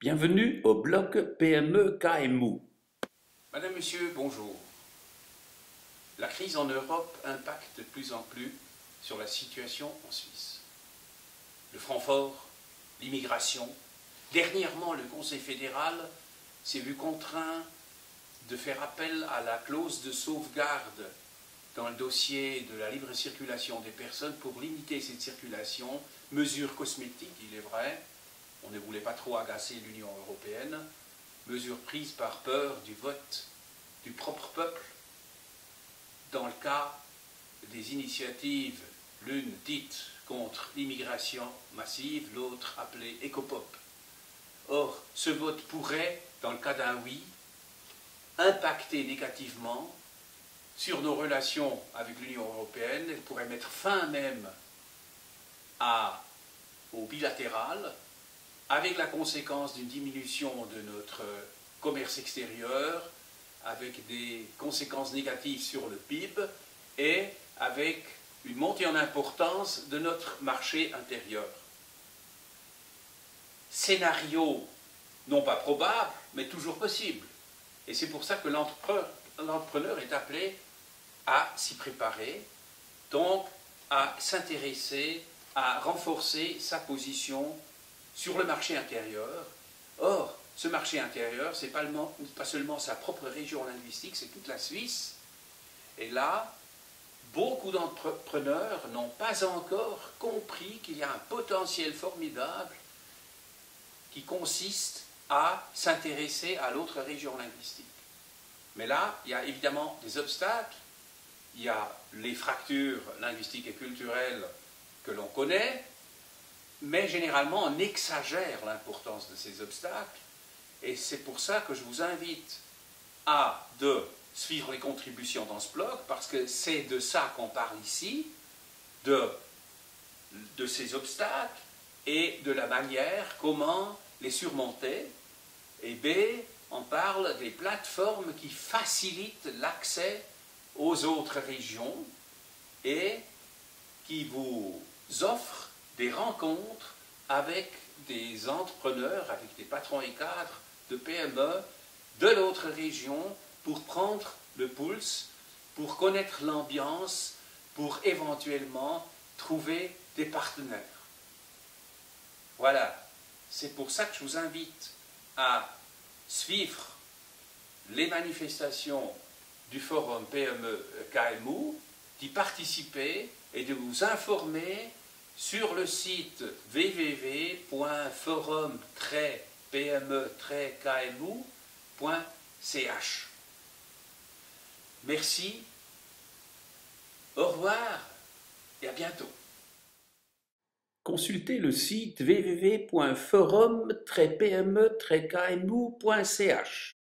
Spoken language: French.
Bienvenue au blog PME KMU. Madame, Monsieur, bonjour. La crise en Europe impacte de plus en plus sur la situation en Suisse. Le franc fort, l'immigration. Dernièrement, le Conseil fédéral s'est vu contraint de faire appel à la clause de sauvegarde dans le dossier de la libre circulation des personnes pour limiter cette circulation. Mesure cosmétique, il est vrai. On ne voulait pas trop agacer l'Union européenne. Mesure prise par peur du vote du propre peuple dans le cas des initiatives, l'une dite contre l'immigration massive, l'autre appelée écopop. Or, ce vote pourrait, dans le cas d'un oui, impacter négativement sur nos relations avec l'Union européenne. Elle pourrait mettre fin même au bilatéral, avec la conséquence d'une diminution de notre commerce extérieur, avec des conséquences négatives sur le PIB et avec une montée en importance de notre marché intérieur. Scénario non pas probable, mais toujours possible. Et c'est pour ça que l'entrepreneur est appelé à s'y préparer, donc à s'intéresser, à renforcer sa position sur le marché intérieur. Or, ce marché intérieur, ce n'est pas seulement sa propre région linguistique, c'est toute la Suisse. Et là, beaucoup d'entrepreneurs n'ont pas encore compris qu'il y a un potentiel formidable qui consiste à s'intéresser à l'autre région linguistique. Mais là, il y a évidemment des obstacles. Il y a les fractures linguistiques et culturelles que l'on connaît, mais généralement on exagère l'importance de ces obstacles. Et c'est pour ça que je vous invite à suivre les contributions dans ce blog, parce que c'est de ça qu'on parle ici, de ces obstacles et de la manière comment les surmonter. Et B, on parle des plateformes qui facilitent l'accès aux autres régions et qui vous offrent des rencontres avec des entrepreneurs, avec des patrons et cadres de PME de l'autre région pour prendre le pouls, pour connaître l'ambiance, pour éventuellement trouver des partenaires. Voilà, c'est pour ça que je vous invite à suivre les manifestations du forum PME KMU, d'y participer et de vous informer sur le site www.forum-pme-kmu.ch. Merci, au revoir et à bientôt. Consultez le site www.forum-pme-kmu.ch.